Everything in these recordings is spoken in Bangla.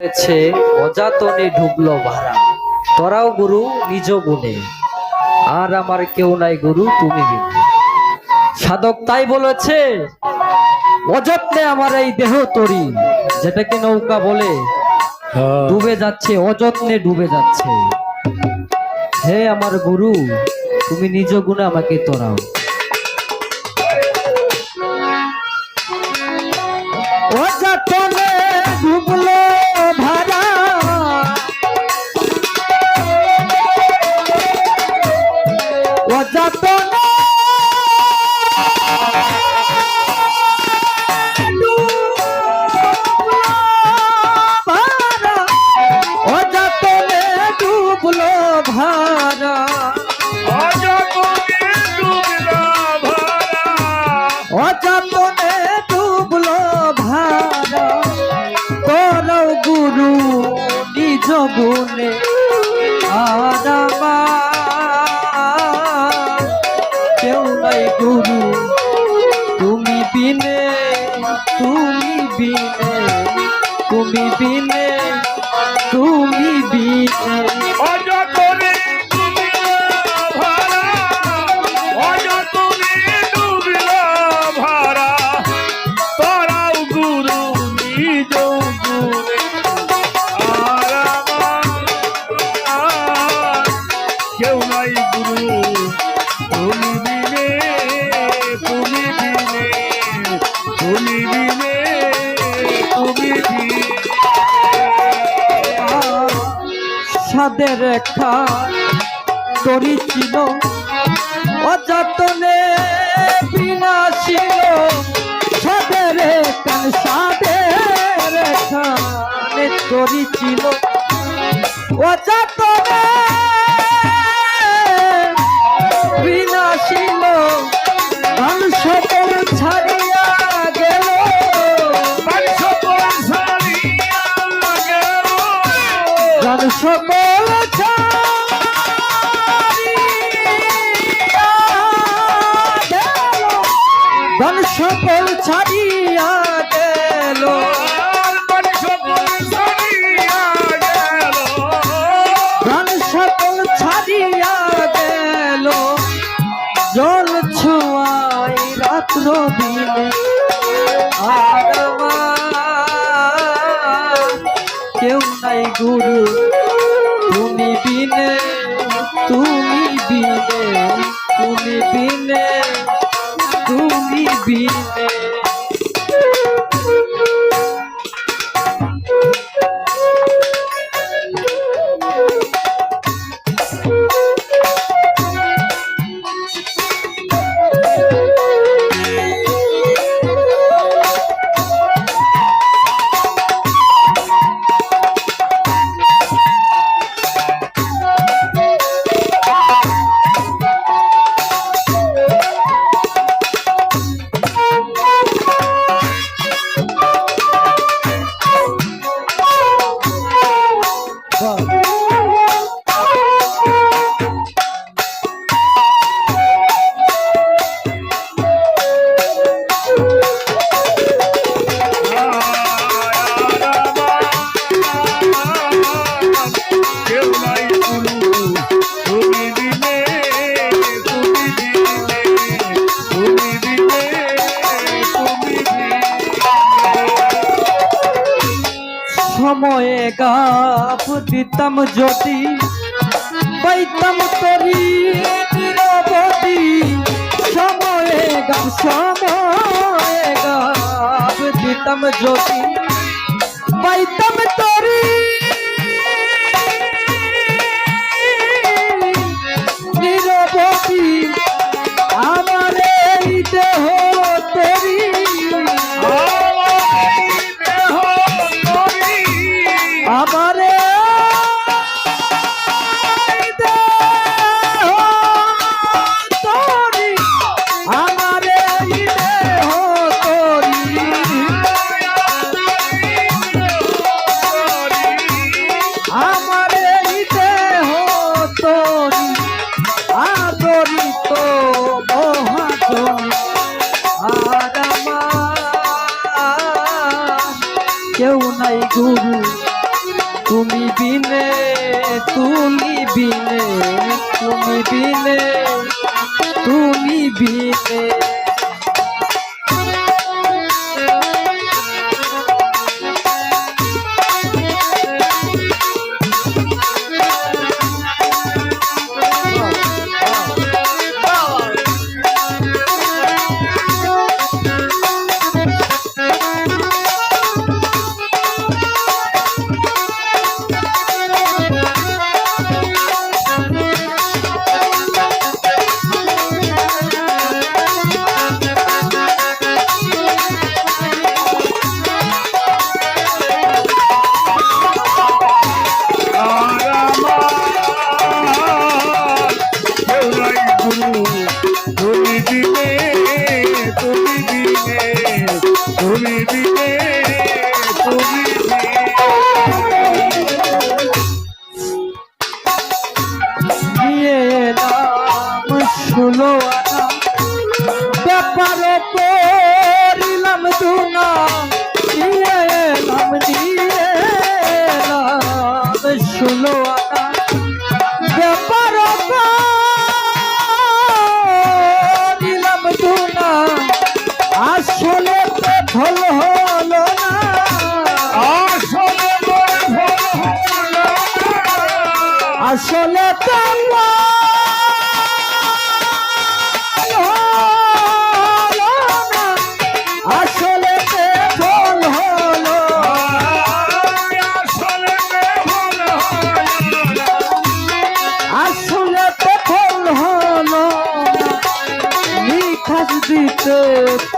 হয়েছে অজাতনে ঢুকলো ভাড়া, তোরাও গুরু নিজ গুণে, আর আমার কেউ নাই গুরু তুমি বিনে। সাধক তাই বলেছে, অযত্নে আমার এই দেহ তরি, যেটাকে নৌকা বলে ডুবে যাচ্ছে, অযত্নে ডুবে যাচ্ছে। হে আমার গুরু, তুমি নিজ গুণে আমাকে তোরাও। অযত্নে ডুবলো ভাড়া, অযত্নে ডুবলো ভাড়া, অযত্নে ডুবলো ভাড়া, তোরাও গুরু নিজ গুণে, আর আমার কেউ নাই গুরু তুমি বিনে, তুমি বিনে, তুমি বিনে, তুমি বিনে। অযতনে ডুবিল ভাড়া, অযতনে ডুবিল ভাড়া, তোরাও গুরু নিজ গুণে, আর আমার কেউ নাই গুরু তুমি বিনে, তুমি বিনে, তুমি বিনে, তুমি বিনে। সাদের রেখা তরি ছিল, অযতনে বিনাশিল, সাদের রেখা, সাদের রেখা তরি ছিল, অযতনে বিনাশিল, ধন সকল ছাড়িয়া গেল, ধন সকল ধন সকল ছাড়িয়া গেল, ধন সকল ছাড়িয়া গেল, জল ছোঁয়াই রাত্র দিনে, আর আমার কেউ নাই গুরু তুমি বিনে, তুমি বিনে, তুমি বিনে, তুমি বিনে। সময়ে গাপ দিতাম যদি, পাইতাম তরি নিরবধি, সময়ে গাপ দিতাম যদি, পাইতাম তরি নিরবধি, আমার এই দেহ তরি, আমার তরি, আমার দেহ তরি, তুমি বিনে তুমি বিনে তুমি বিনে ষোলো আনা ব্যাপারে করিলাম দুনা নিয়ে এলাম ষোলো আনা ব্যাপারে করিলাম দুনা আসলে তো ফল হলো না আসলে তো দিতে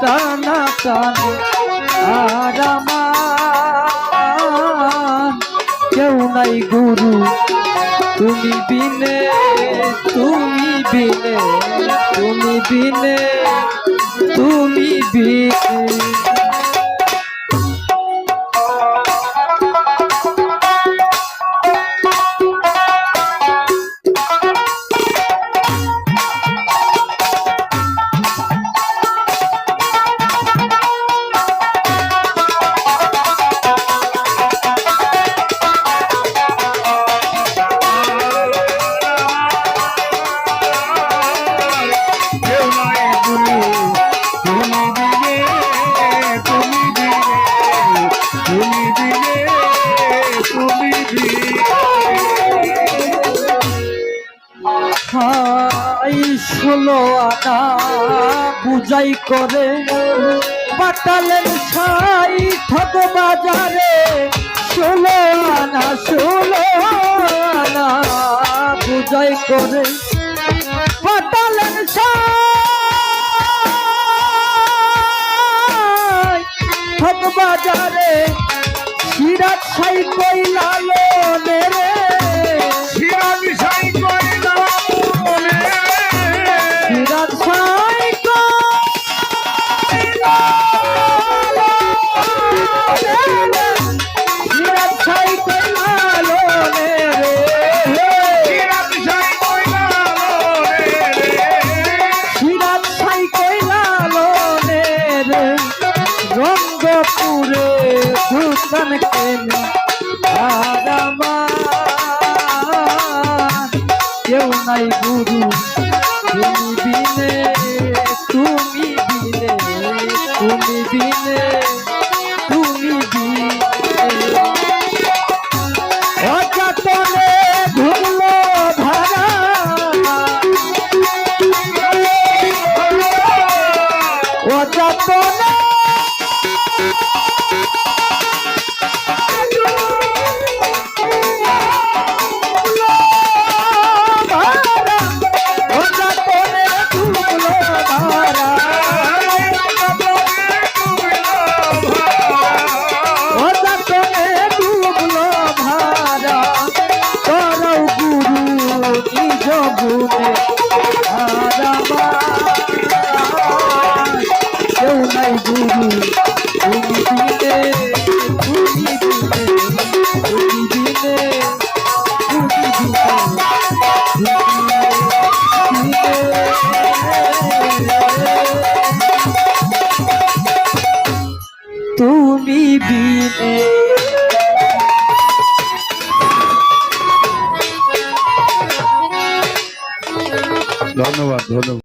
টানা টানে আর আমার কেউ নাই গুরু তুমি বিনে তুমি বিনে তুমি বিনে তুমি বিনে ষোলো আনা বুঝাই করে পাঠালেন সাই ঠক বাজারে ষোলো আনা বুঝাই করে পাঠালেন সাই ঠক বাজারে সিরাজ সাই কইলালো রে সিরাজ সাই রঙ্গপুরে সুতন কেনে আর আমার কেউ নাই গুরু তুমি বিনে তুমি বিনে তুমি বিনে তুমি বিনে অযতনে ঘুরলো ধারা অযতনে ধন্যবাদ ধন্যবাদ।